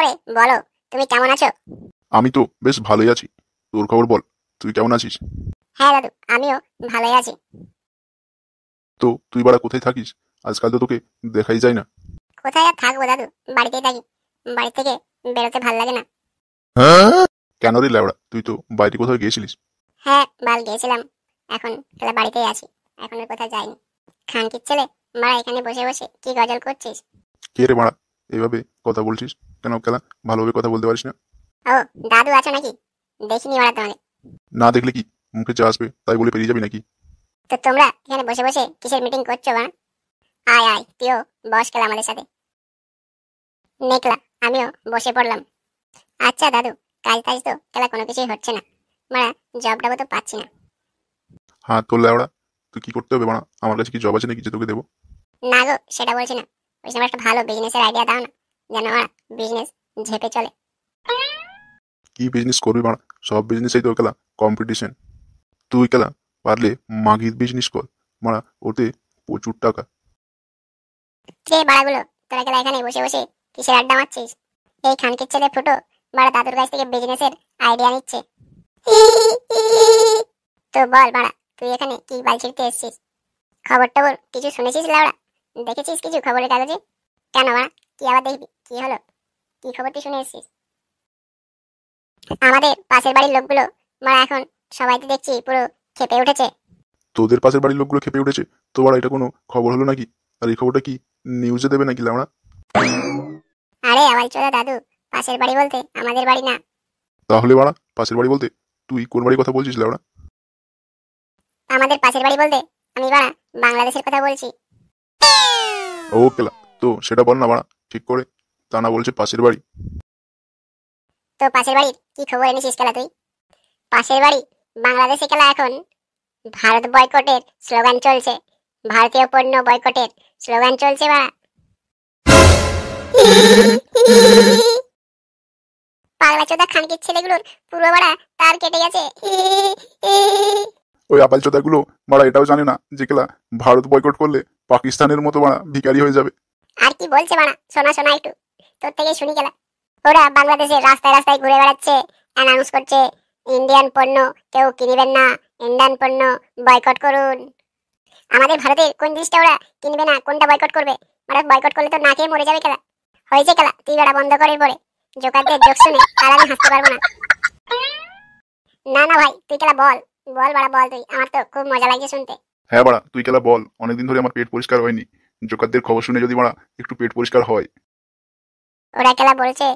করে বলো তুমি কেমন আছো। আমি তো বেশ ভালোই আছি। তোর খবর বল, তুই কেমন আছিস? হ্যাঁ দাদু, আমিও ভালোই আছি। তো তুই বাড়া কোথায় থাকিস? আজকাল তো তোকে দেখাই যায় না। কোথায় আর থাকবো দাদু, বাড়িতেই থাকি। বাড়ি থেকে বেরোতে ভাল লাগে না। কেন রে ল্যাবড়া, তুই তো বাইরে কোথাও গিয়েছিলিস? হ্যাঁ বাল গিয়েছিলাম, এখন তাহলে বাড়িতেই আছি, এখন আর কোথাও যাইনি। খানকির ছেলে, মারা এখানে বসে বসে কি গজল করছিস? কে রে বাড়া, এইভাবে কথা বলছিস কেন? কেলা ভালোভাবে কথা বলতে পারিস না? ও দাদু আছো নাকি? দেখিনি মারা তোমাকে। না দেখলে কি মুখে চা আসবে তাই বলে পেরিয়ে যাবি নাকি? তো তোমরা এখানে বসে বসে কিসের মিটিং করছো বা? আয় আয় তুইও বস খেলা আমাদের সাথে। নেকলা, আমিও বসে পড়লাম। আচ্ছা দাদু, কাজ টাজ তো খেলা কোনো কিছুই হচ্ছে না, মারা জবটাও তো পাচ্ছি না। হ্যাঁ তোর ল্যাবড়া, তুই কি করতে হবে বাড়া? আমার কাছে কি জব আছে নাকি যে তোকে দেবো? না গো, সেটা বলছি না, বলছি আমার একটা ভালো বিজনেসের আইডিয়া দাও না, যেন আমার বিজনেস ঝেপে চলে। কি বিজনেস করবি বাড়া? সব বিজনেসেই তোর কেলা কম্পিটিশন। তুই কেলা পারলে মাগির বিজনেস কর মারা, ওতে প্রচুর টাকা। কে বাড়াগুলো, তোরা গেলা এখানে বসে বসে কিসের আড্ডা মারছিস? এই খানকির ছেলে ফুটো বাড়া দাদুর কাছ থেকে বিজনেসের আইডিয়া নিচ্ছে। তো বল বাড়া, তুই এখানে কি বাল ছিড়তে এসেছিস? খবর টবর কিছু শুনেছিস লাউড়া? দেখেছিস কিছু খবরের কাগজে? কেন বাড়া, কি আবার দেখবি? কি হলো, কি খবর তুই শুনে এসেছিস? আমাদের পাশের বাড়ির লোকগুলো মারা এখন সবাই তো দেখছি পুরো খেপে উঠেছে। তোদের পাশের বাড়ির লোকগুলো খেপে উঠেছে? তো বাড়া এটা কোনো খবর হলো নাকি? আর এই খবরটা কি নিউজে দেবে নাকি ল্যাবড়া? আরে আবার চোদা দাদু, পাশের বাড়ি বলতে আমাদের বাড়ি না। তাহলে বাড়া পাশের বাড়ি বলতে তুই কোন বাড়ির কথা বলছিস ল্যাবড়া? আমাদের পাশের বাড়ি বলতে আমি বাড়া বাংলাদেশের কথা বলছি। ও কেলা, তো সেটা বল না বাড়া ঠিক করে। তা না বলছে পাশের বাড়ি। তো পাশের বাড়ির কি খবর এনেছিস খেলা তুই? পাশের বাড়ি বাংলাদেশে খেলা এখন ভারত বয়কটের স্লোগান চলছে, ভারতীয় পণ্য বয়কটের স্লোগান চলছে বাড়া। পাগলা চোদা খানকির ছেলেগুলোর পুরো বাড়া তার কেটে গেছে। ওই আপাল চোদাগুলো মারা এটাও জানে না যে কেলা ভারত বয়কট করলে পাকিস্তানের মতো মারা ভিখারি হয়ে যাবে। আর কি বলছে বাড়া, শোনা শোনা একটু, তোর থেকে শুনি গেলা। ওরা বাংলাদেশের রাস্তায় রাস্তায় ঘুরে বেড়াচ্ছে, অ্যানাউন্স করছে ইন্ডিয়ান পণ্য কেউ কিনবেন না, ইন্ডিয়ান পণ্য বয়কট করুন। আমাদের ভারতের কোন জিনিসটা ওরা কিনবে না, কোনটা বয়কট করবে? ওরা বয়কট করলে তো না খেয়ে মরে যাবে খেলা। হয়েছে খেলা, তুই বেড়া বন্ধ করে পড়ে। জোকারদের জোক শুনে আর আমি হাসতে পারবো না। না না ভাই, তুই খেলা বল, বল বাড়া বল, তুই, আমার তো খুব মজা লাগছে শুনতে। হ্যাঁ বাড়া তুই কেলা বল, অনেকদিন ধরে আমার পেট পরিষ্কার হয়নি। জোকারদের খবর শুনে যদি মারা একটু পেট পরিষ্কার হয়। ওরা খেলা বলছে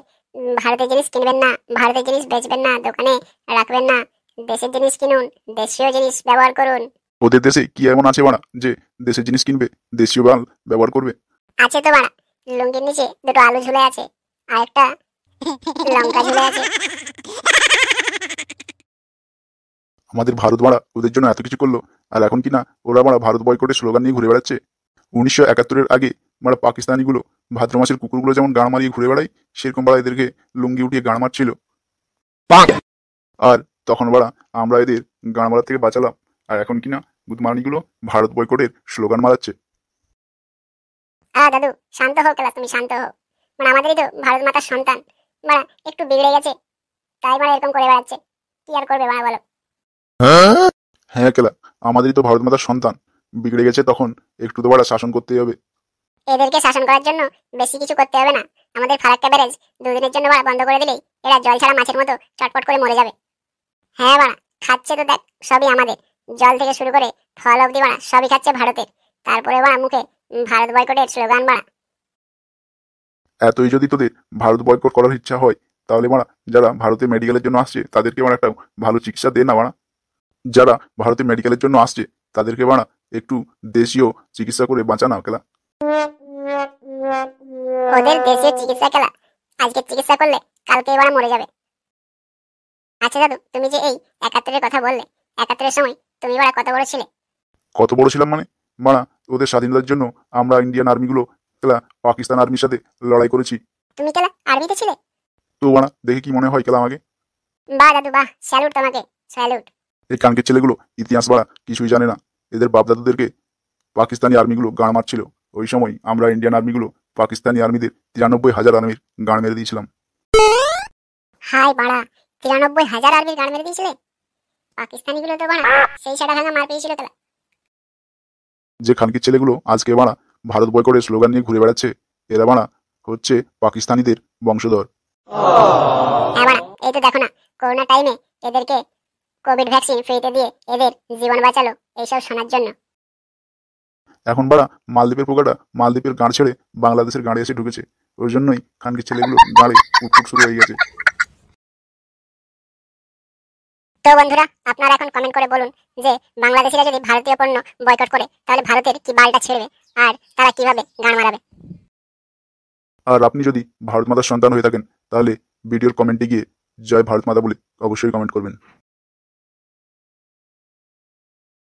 ভারতের জিনিস কিনবেন না, ভারতের জিনিস বেচবেন না, দোকানে রাখবেন না, দেশের জিনিস কিনুন, দেশীয় জিনিস ব্যবহার করুন। ওদের দেশে কি এমন আছে মারা যে দেশের জিনিস কিনবে, দেশীয় মাল ব্যবহার করবে? আছে তো বাড়া, লুঙ্গির নিচে দুটো আলু ঝুলে আছে, আর একটা লঙ্কা ঝুলে আছে। আমাদের ভারত মারা ওদের জন্য এত কিছু করলো, আর এখন কিনা ওরা মারা ভারত বয়কটের স্লোগান নিয়ে ঘুরে বেড়াচ্ছে। 1971-এর আগে মারা পাকিস্তানিগুলো ভাদ্র মাসের কুকুরগুলো যেমন গাঁড় মারিয়ে ঘুরে বেড়ায়, সেরকম বাড়া এদেরকে লুঙ্গি উঠিয়ে গাঁড় মারছিল। আর তখন বাড়া আমরা এদের গাঁড় মারার থেকে বাঁচালাম, আর এখন কিনা গুদমারানিগুলো ভারত বয়কটের স্লোগান মারাচ্ছে। দাদু শান্ত হও খেলা, তুমি শান্ত হও। মানে আমাদেরই তো ভারত মাতার সন্তান, মানে একটু বিগড়ে গেছে, তাই মানে এরকম করে বেড়াচ্ছে। কি আর করবে মানে বলো? হ্যাঁ কেলা, আমাদেরই তো ভারত মাতার সন্তান, বিগড়ে গেছে তখন একটু তো বাড়া শাসন করতেই হবে। এদেরকে শাসন করার জন্য বেশি কিছু করতে হবে না, আমাদের ফারাক্কা ব্যারেজ দুদিনের জন্য বাড়া বন্ধ করে দিলেই এরা জল ছাড়া মাছের মতো চটপট করে মরে যাবে। হ্যাঁ বাড়া, খাচ্ছে তো দেখ সবই আমাদের, জল থেকে শুরু করে ফল অবধি বাড়া সবই খাচ্ছে ভারতের, তারপরে বাড়া মুখে ভারত বয়কটের স্লোগান বাড়া। এতই যদি তোদের ভারত বয়কট করার ইচ্ছা হয়, তাহলে মারা যারা ভারতে মেডিকেলের জন্য আসছে তাদেরকে মারা একটা ভালো চিকিৎসা দে না মারা। যারা ভারতে মেডিকেলের জন্য আসছে তাদেরকে মারা একটু দেশীয় চিকিৎসা করে বাঁচা না কেলা। ওদের দেশীয় চিকিৎসা খেলা আজকে চিকিৎসা করলে কালকে এবার মরে যাবে। আচ্ছা দাদু, তুমি যে এই 71-এর কথা বললে, 71-এর সময় তুমি বাড়া কত বড় ছিলে? কত বড় ছিলাম মানে? মারা ওদের স্বাধীনতার জন্য আমরা ইন্ডিয়ান আর্মিগুলো কেলা পাকিস্তান আর্মির সাথে লড়াই করেছি। তুমি খেলা আর্মিতে ছিলে? তো মারা দেখে কি মনে হয় কেলা আমাকে? বাহ দাদু বাহ, স্যালুট তোমাকে, স্যালুট। এই কানকের ছেলেগুলো ইতিহাস বাড়া কিছুই জানে না। এদের বাপদাদুদেরকে পাকিস্তানি আর্মিগুলো গাঁড় মারছিল, ওই সময় আমরা ইন্ডিয়ান আর্মিগুলো পাকিস্তানি আর্মিদের 93,000 আর্মির গাঁড় মেরে দিয়েছিলাম। হাই বাড়া, 93,000 আর্মির গান মেরে দিয়েছিলে। পাকিস্তানিগুলো তো বাড়া সেই সাটা ভাঙা মার পেয়েছিল তারা। যে খানকির ছেলেগুলো আজকে বাড়া ভারত বয়কটের স্লোগান নিয়ে ঘুরে বেড়াচ্ছে, এরা বাড়া হচ্ছে পাকিস্তানিদের বংশধর। হ্যাঁ বাড়া, এই তো দেখো না, করোনা টাইমে এদেরকে কোভিড ভ্যাকসিন ফ্রিতে দিয়ে এদের জীবন বাঁচালো এইসব শোনার জন্য। এখন বাড়া মালদ্বীপের পোকাটা মালদ্বীপের গাঁড় ছেড়ে বাংলাদেশের গাঁড়ে এসে ঢুকেছে, ওই জন্যই খানকির ছেলেগুলো গাঁড়ে উটপুট শুরু হয়ে গেছে। তো বন্ধুরা, আপনারা এখন কমেন্ট করে বলুন যে বাংলাদেশিরা যদি ভারতীয় পণ্য বয়কট করে তাহলে ভারতের কি বালটা ছেড়বে আর তারা কিভাবে গান মারাবে। আর আপনি যদি ভারত মাতার সন্তান হয়ে থাকেন তাহলে ভিডিওর কমেন্টে গিয়ে জয় ভারত মাতা বলে অবশ্যই কমেন্ট করবেন।